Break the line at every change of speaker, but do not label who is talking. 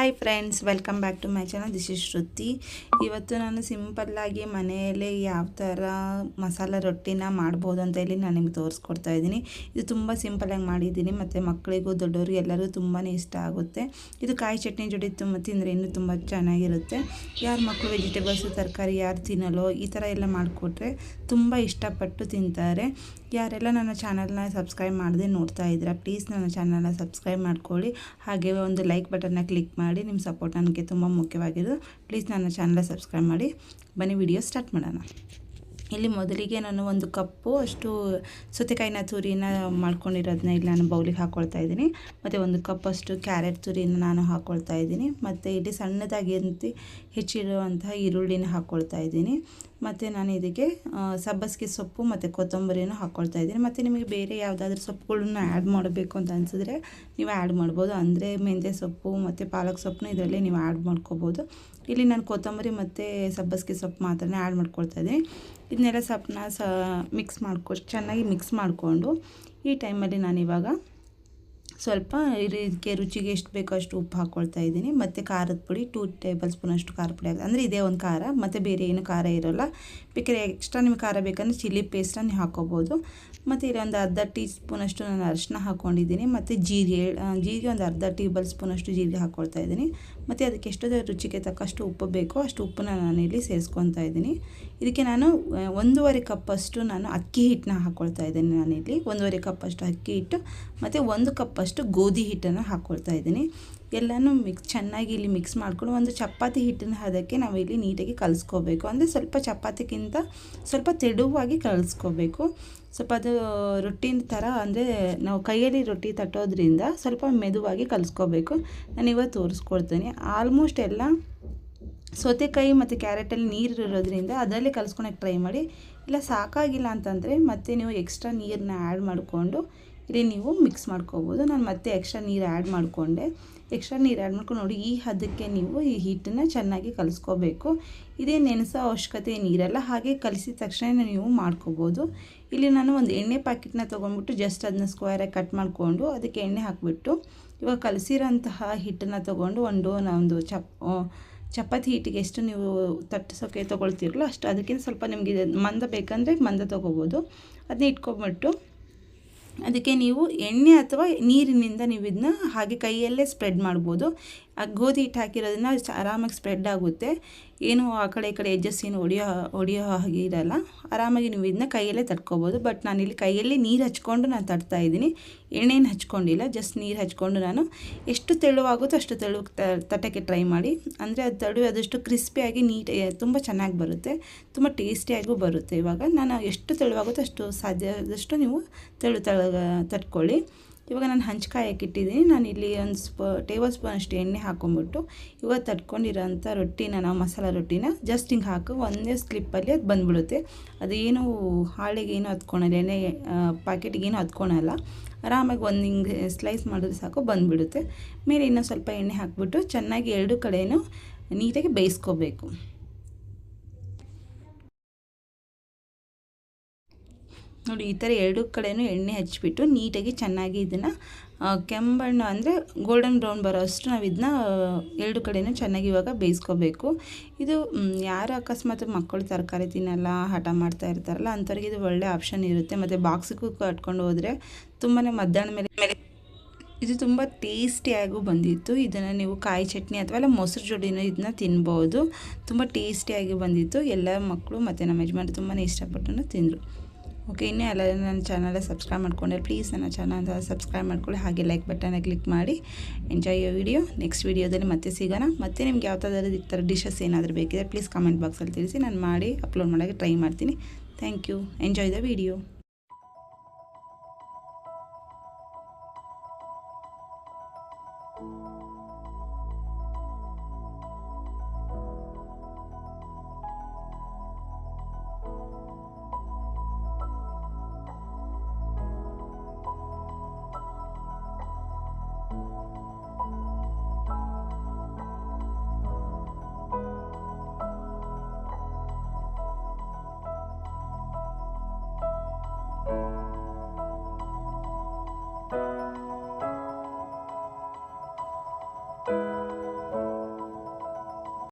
Hi friends, welcome back to my channel. This is Shruti. ಇವತ್ತು ನಾನು ಸಿಂಪಲ್ಲಾಗಿ ಮನೆಯಲ್ಲೇ ಯಾವ ಥರ ಮಸಾಲ ರೊಟ್ಟಿನ ಮಾಡ್ಬೋದು ಅಂತ ಹೇಳಿ ನಾನು ನಿಮಗೆ ತೋರಿಸ್ಕೊಡ್ತಾ ಇದ್ದೀನಿ. ಇದು ತುಂಬ ಸಿಂಪಲ್ಲಾಗಿ ಮಾಡಿದ್ದೀನಿ ಮತ್ತು ಮಕ್ಕಳಿಗೂ ದೊಡ್ಡವ್ರಿಗೆ ಎಲ್ಲರಿಗೂ ತುಂಬಾ ಇಷ್ಟ ಆಗುತ್ತೆ. ಇದು ಕಾಯಿ ಚಟ್ನಿ ಜೊತೆ ತಿಂದರೆ ಇನ್ನೂ ತುಂಬ ಚೆನ್ನಾಗಿರುತ್ತೆ. ಯಾರು ಮಕ್ಕಳು ವೆಜಿಟೇಬಲ್ಸು ತರಕಾರಿ ಯಾರು ತಿನ್ನಲ್ಲೋ ಈ ಥರ ಎಲ್ಲ ಮಾಡಿಕೊಟ್ರೆ ತುಂಬ ಇಷ್ಟಪಟ್ಟು ತಿಂತಾರೆ. ಯಾರೆಲ್ಲ ನನ್ನ ಚಾನಲ್ನ ಸಬ್ಸ್ಕ್ರೈಬ್ ಮಾಡದೆ ನೋಡ್ತಾ ಇದ್ದೀರಾ, ಪ್ಲೀಸ್ ನನ್ನ ಚಾನಲ್ನ ಸಬ್ಸ್ಕ್ರೈಬ್ ಮಾಡ್ಕೊಳ್ಳಿ. ಹಾಗೆ ಒಂದು ಲೈಕ್ ಬಟನ್ನ ಕ್ಲಿಕ್ ಮಾಡಿ. ನಿಮ್ಮ ಸಪೋರ್ಟ್ ನನಗೆ ತುಂಬ ಮುಖ್ಯವಾಗಿರೋದು. ಪ್ಲೀಸ್ ನನ್ನ ಚಾನಲ್ನ ಸಬ್ಸ್ಕ್ರೈಬ್ ಮಾಡಿ. ಬನ್ನಿ ವಿಡಿಯೋ ಸ್ಟಾರ್ಟ್ ಮಾಡೋಣ. ಇಲ್ಲಿ ಮೊದಲಿಗೆ ನಾನು ಒಂದು ಕಪ್ಪು ಅಷ್ಟು ಸೌತೆಕಾಯಿನ ತುರಿನ ಮಾಡ್ಕೊಂಡಿರೋದನ್ನ ಇಲ್ಲಿ ನಾನು ಬೌಲಿಗೆ ಹಾಕ್ಕೊಳ್ತಾ ಇದ್ದೀನಿ. ಮತ್ತು ಒಂದು ಕಪ್ ಅಷ್ಟು ಕ್ಯಾರೆಟ್ ತುರಿನ ನಾನು ಹಾಕ್ಕೊಳ್ತಾ ಇದ್ದೀನಿ. ಮತ್ತು ಇಲ್ಲಿ ಸಣ್ಣದಾಗಿ ಹೆಚ್ಚಿರುವಂತಹ ಈರುಳ್ಳಿನ ಹಾಕ್ಕೊಳ್ತಾ ಇದ್ದೀನಿ. ಮತ್ತು ನಾನು ಇದಕ್ಕೆ ಸಬ್ಬಸಿಗೆ ಸೊಪ್ಪು ಮತ್ತು ಕೊತ್ತಂಬರಿನೂ ಹಾಕ್ಕೊಳ್ತಾ ಇದ್ದೀನಿ. ಮತ್ತು ನಿಮಗೆ ಬೇರೆ ಯಾವುದಾದ್ರೂ ಸೊಪ್ಪುಗಳನ್ನ ಆ್ಯಡ್ ಮಾಡಬೇಕು ಅಂತ ಅನಿಸಿದ್ರೆ ನೀವು ಆ್ಯಡ್ ಮಾಡ್ಬೋದು. ಅಂದರೆ ಮೆಂತ್ಯ ಸೊಪ್ಪು ಮತ್ತು ಪಾಲಕ್ ಸೊಪ್ಪನ್ನ ಇದರಲ್ಲೇ ನೀವು ಆ್ಯಡ್ ಮಾಡ್ಕೋಬೋದು. ಇಲ್ಲಿ ನಾನು ಕೊತ್ತಂಬರಿ ಮತ್ತು ಸಬ್ಬಸಿಗೆ ಸೊಪ್ಪು ಮಾತ್ರ ಆ್ಯಡ್ ಮಾಡ್ಕೊಳ್ತಾ ಇದ್ದೀನಿ. ಇದನ್ನೆಲ್ಲ ಸೊಪ್ಪನ್ನ ಚೆನ್ನಾಗಿ ಮಿಕ್ಸ್ ಮಾಡಿಕೊಂಡು ಈ ಟೈಮಲ್ಲಿ ನಾನಿವಾಗ ಸ್ವಲ್ಪ ಇದಕ್ಕೆ ರುಚಿಗೆ ಎಷ್ಟು ಬೇಕೋ ಅಷ್ಟು ಉಪ್ಪು ಹಾಕ್ಕೊಳ್ತಾ ಇದ್ದೀನಿ. ಮತ್ತು ಖಾರದ ಪುಡಿ 2 ಟೇಬಲ್ ಸ್ಪೂನ್ ಅಷ್ಟು ಖಾರ ಪುಡಿ ಆಗುತ್ತೆ. ಅಂದರೆ ಇದೇ ಒಂದು ಖಾರ, ಮತ್ತು ಬೇರೆ ಏನು ಖಾರ ಇರೋಲ್ಲ. ಬೇಕಾದ್ರೆ ಎಕ್ಸ್ಟ್ರಾ ನಿಮ್ಗೆ ಖಾರ ಬೇಕಂದ್ರೆ ಚಿಲ್ಲಿ ಪೇಸ್ಟನ್ನ ನೀವು ಹಾಕ್ಕೋಬೋದು. ಮತ್ತು ಇಲ್ಲಿ ಒಂದು ಅರ್ಧ ಟೀ ಸ್ಪೂನಷ್ಟು ನಾನು ಅರಿಶಿನ ಹಾಕ್ಕೊಂಡಿದ್ದೀನಿ. ಮತ್ತು ಜೀರಿಗೆ ಒಂದು ಅರ್ಧ ಟೇಬಲ್ ಸ್ಪೂನಷ್ಟು ಜೀರಿಗೆ ಹಾಕ್ಕೊಳ್ತಾ ಇದ್ದೀನಿ. ಮತ್ತು ಅದಕ್ಕೆ ಎಷ್ಟು ರುಚಿಗೆ ತಕ್ಕಷ್ಟು ಉಪ್ಪು ಬೇಕೋ ಅಷ್ಟು ಉಪ್ಪನ್ನ ನಾನಿಲ್ಲಿ ಸೇರಿಸ್ಕೊತಾ ಇದ್ದೀನಿ. ಇದಕ್ಕೆ ನಾನು 1.5 ಕಪ್ಪಷ್ಟು ನಾನು ಅಕ್ಕಿ ಹಿಟ್ಟನ್ನ ಹಾಕ್ಕೊಳ್ತಾ ಇದ್ದೀನಿ. ನಾನಿಲ್ಲಿ 1.5 ಕಪ್ಪಷ್ಟು ಅಕ್ಕಿ ಹಿಟ್ಟು ಮತ್ತು 1 ಕಪ್ಪಷ್ಟು ಗೋಧಿ ಹಿಟ್ಟನ್ನು ಹಾಕ್ಕೊಳ್ತಾ ಇದ್ದೀನಿ. ಎಲ್ಲನೂ ಚೆನ್ನಾಗಿ ಇಲ್ಲಿ ಮಿಕ್ಸ್ ಮಾಡಿಕೊಂಡು ಒಂದು ಚಪಾತಿ ಹಿಟ್ಟಿನ ಹದಕ್ಕೆ ನಾವು ಇಲ್ಲಿ ನೀಟಾಗಿ ಕಲಿಸ್ಕೋಬೇಕು. ಅಂದರೆ ಸ್ವಲ್ಪ ಚಪಾತಿಗಿಂತ ಸ್ವಲ್ಪ ತೆಳುವಾಗಿ ಕಲಿಸ್ಕೋಬೇಕು. ಸ್ವಲ್ಪ ಅದು ರೊಟ್ಟಿನ ಥರ, ಅಂದರೆ ನಾವು ಕೈಯಲ್ಲಿ ರೊಟ್ಟಿ ತಟ್ಟೋದ್ರಿಂದ ಸ್ವಲ್ಪ ಮೆದುವಾಗಿ ಕಲಿಸ್ಕೋಬೇಕು. ನಾನು ಇವತ್ತು ತೋರಿಸ್ಕೊಡ್ತೀನಿ. ಆಲ್ಮೋಸ್ಟ್ ಎಲ್ಲ ಸೌತೆಕಾಯಿ ಮತ್ತು ಕ್ಯಾರೆಟಲ್ಲಿ ನೀರು ಇರೋದ್ರಿಂದ ಅದರಲ್ಲೇ ಕಲಿಸ್ಕೊಳಕ್ಕೆ ಟ್ರೈ ಮಾಡಿ. ಇಲ್ಲ ಸಾಕಾಗಿಲ್ಲ ಅಂತಂದರೆ ಮತ್ತೆ ನೀವು ಎಕ್ಸ್ಟ್ರಾ ನೀರನ್ನ ಆ್ಯಡ್ ಮಾಡಿಕೊಂಡು ಇಲ್ಲಿ ನೀವು ಮಿಕ್ಸ್ ಮಾಡ್ಕೋಬೋದು. ನಾನು ಮತ್ತೆ ಎಕ್ಸ್ಟ್ರಾ ನೀರು ಆ್ಯಡ್ ಮಾಡಿಕೊಂಡು ನೋಡಿ ಈ ಹದಕ್ಕೆ ನೀವು ಈ ಹಿಟ್ಟನ್ನು ಚೆನ್ನಾಗಿ ಕಲಿಸ್ಕೋಬೇಕು. ಇದೇ ನೆನೆಸೋ ಅವಶ್ಯಕತೆ ನೀರಲ್ಲ, ಹಾಗೆ ಕಲಿಸಿದ ತಕ್ಷಣ ನೀವು ಮಾಡ್ಕೋಬೋದು. ಇಲ್ಲಿ ನಾನು ಒಂದು ಎಣ್ಣೆ ಪ್ಯಾಕೆಟ್ನ ತೊಗೊಂಡ್ಬಿಟ್ಟು ಜಸ್ಟ್ ಅದನ್ನ ಸ್ಕ್ವೇರಾಗಿ ಕಟ್ ಮಾಡಿಕೊಂಡು ಅದಕ್ಕೆ ಎಣ್ಣೆ ಹಾಕಿಬಿಟ್ಟು ಇವಾಗ ಕಲಸಿರೋಂತಹ ಹಿಟ್ಟನ್ನು ತೊಗೊಂಡು ಒಂದು ಚಪಾತಿ ಹಿಟ್ಟಿಗೆ ಎಷ್ಟು ನೀವು ತಟ್ಟಿಸೋಕೆ ತೊಗೊಳ್ತೀರಲ್ಲ ಅಷ್ಟು, ಅದಕ್ಕಿಂತ ಸ್ವಲ್ಪ ನಿಮಗೆ ಮಂದ ಬೇಕಂದರೆ ಮಂದ ತೊಗೋಬೋದು. ಅದನ್ನ ಇಟ್ಕೊಂಬಿಟ್ಟು ಅದಕ್ಕೆ ನೀವು ಎಣ್ಣೆ ಅಥವಾ ನೀರಿನಿಂದ ನೀವು ಇದನ್ನ ಹಾಗೆ ಕೈಯಲ್ಲೇ ಸ್ಪ್ರೆಡ್ ಮಾಡ್ಬೋದು. ಆ ಗೋಧಿ ಹಿಟ್ಟು ಹಾಕಿರೋದನ್ನ ಆರಾಮಾಗಿ ಸ್ಪ್ರೆಡ್ ಆಗುತ್ತೆ. ಏನು ಆ ಕಡೆ ಈ ಕಡೆ ಎಡ್ಜಸ್ ಏನು ಹೊಡಿಯೋ ಹಾಗೆ ಇರಲ್ಲ. ಆರಾಮಾಗಿ ನೀವು ಇದನ್ನ ಕೈಯಲ್ಲೇ ತಟ್ಕೋಬೋದು. ಬಟ್ ನಾನಿಲ್ಲಿ ಕೈಯಲ್ಲಿ ನೀರು ಹಚ್ಕೊಂಡು ನಾನು ತಟ್ತಾ ಇದ್ದೀನಿ, ಎಣ್ಣೆನ ಹಚ್ಕೊಂಡಿಲ್ಲ. ಜಸ್ಟ್ ನೀರು ಹಚ್ಕೊಂಡು ನಾನು ಎಷ್ಟು ತೆಳುವಾಗುತ್ತೋ ಅಷ್ಟು ತಟ್ಟಕ್ಕೆ ಟ್ರೈ ಮಾಡಿ. ಅಂದರೆ ಅದು ಆದಷ್ಟು ಕ್ರಿಸ್ಪಿಯಾಗಿ ತುಂಬ ಚೆನ್ನಾಗಿ ಬರುತ್ತೆ, ತುಂಬ ಟೇಸ್ಟಿಯಾಗೂ ಬರುತ್ತೆ. ಇವಾಗ ನಾನು ಎಷ್ಟು ತೆಳುವಾಗುತ್ತೋ ಅಷ್ಟು ಸಾಧ್ಯ ಆದಷ್ಟು ನೀವು ತಟ್ಕೊಳ್ಳಿ. ಇವಾಗ ನಾನು ಹಂಚ್ಕಾಯಕ್ಕೆ ಇಟ್ಟಿದ್ದೀನಿ. ನಾನು ಇಲ್ಲಿ ಒಂದು ಟೇಬಲ್ ಸ್ಪೂನ್ ಅಷ್ಟು ಎಣ್ಣೆ ಹಾಕ್ಕೊಂಬಿಟ್ಟು ಇವಾಗ ತಟ್ಕೊಂಡಿರೋಂಥ ರೊಟ್ಟಿನ, ನಾವು ಮಸಾಲ ರೊಟ್ಟಿನ ಜಸ್ಟ್ ಹಿಂಗೆ ಹಾಕಿ ಒಂದೇ ಸ್ಲಿಪ್ಪಲ್ಲಿ ಅದು ಬಂದುಬಿಡುತ್ತೆ. ಅದೇನು ಹಾಳೆಗೇನು ಹತ್ಕೊಳಲ್ಲ, ಎಣ್ಣೆ ಪ್ಯಾಕೆಟ್ಗೇನು ಹತ್ಕೊಳಲ್ಲ. ಆರಾಮಾಗಿ ಒಂದು ಹಿಂಗೆ ಸ್ಲೈಸ್ ಮಾಡಿದ್ರೆ ಸಾಕು ಬಂದುಬಿಡುತ್ತೆ. ಮೇಲೆ ಇನ್ನೂ ಸ್ವಲ್ಪ ಎಣ್ಣೆ ಹಾಕಿಬಿಟ್ಟು ಚೆನ್ನಾಗಿ 2 ಕಡೆಯೂ ನೀಟಾಗಿ ಬೇಯಿಸ್ಕೋಬೇಕು. ನೋಡಿ ಈ ಥರ 2 ಕಡೆಯೂ ಎಣ್ಣೆ ಹಚ್ಚಿಬಿಟ್ಟು ನೀಟಾಗಿ ಚೆನ್ನಾಗಿ ಇದನ್ನು ಕೆಂಬಣ್ಣ ಅಂದರೆ ಗೋಲ್ಡನ್ ಬ್ರೌನ್ ಬರೋ ಅಷ್ಟು ನಾವು ಇದನ್ನ 2 ಕಡೆಯೂ ಚೆನ್ನಾಗಿ ಇವಾಗ ಬೇಯಿಸ್ಕೋಬೇಕು. ಇದು ಯಾರು ಅಕಸ್ಮಾತ್ ಮಕ್ಕಳು ತರಕಾರಿ ತಿನ್ನಲ್ಲ, ಹಠ ಮಾಡ್ತಾ ಇರ್ತಾರಲ್ಲ ಅಂಥವ್ರಿಗೆ ಇದು ಒಳ್ಳೆ ಆಪ್ಷನ್ ಇರುತ್ತೆ. ಮತ್ತು ಬಾಕ್ಸಿಗೂ ಕಟ್ಕೊಂಡು ಹೋದರೆ ತುಂಬಾ ಮಧ್ಯಾಹ್ನ ಮೇಲೆ ಇದು ತುಂಬ ಟೇಸ್ಟಿಯಾಗೂ ಬಂದಿತ್ತು. ಇದನ್ನು ನೀವು ಕಾಯಿ ಚಟ್ನಿ ಅಥವಾ ಮೊಸರು ಜೋಡಿನೂ ಇದನ್ನ ತಿನ್ಬೋದು. ತುಂಬ ಟೇಸ್ಟಿಯಾಗಿ ಬಂದಿತ್ತು. ಎಲ್ಲ ಮಕ್ಕಳು ಮತ್ತು ನಮ್ಮ ಯಜಮಾನ್ರು ತುಂಬಾ ಇಷ್ಟಪಟ್ಟು ತಿಂದರು. ಓಕೆ, ಇನ್ನೂ ಎಲ್ಲ ನನ್ನ ಚಾನಲ್ ಸಬ್ಸ್ಕ್ರೈಬ್ ಮಾಡ್ಕೊಂಡ್ರೆ ಪ್ಲೀಸ್ ನನ್ನ ಚಾನಲ್ ಸಬ್ಸ್ಕ್ರೈಬ್ ಮಾಡ್ಕೊಳ್ಳಿ. ಹಾಗೆ ಲೈಕ್ ಬಟನ್ನ ಕ್ಲಿಕ್ ಮಾಡಿ. ಎಂಜಾಯ್ ಯೋ ವಿಡಿಯೋ. ನೆಕ್ಸ್ಟ್ ವೀಡಿಯೋದಲ್ಲಿ ಮತ್ತೆ ಸಿಗೋಣ. ಮತ್ತು ನಿಮ್ಗೆ ಯಾವ ಥರ ಡಿಶಸ್ ಏನಾದರೂ ಬೇಕಿದೆ ಪ್ಲೀಸ್ ಕಮೆಂಟ್ ಬಾಕ್ಸಲ್ಲಿ ತಿಳಿಸಿ. ನಾನು ಮಾಡಿ ಅಪ್ಲೋಡ್ ಮಾಡೋಕ್ಕೆ ಟ್ರೈ ಮಾಡ್ತೀನಿ. Thank you. Enjoy the video.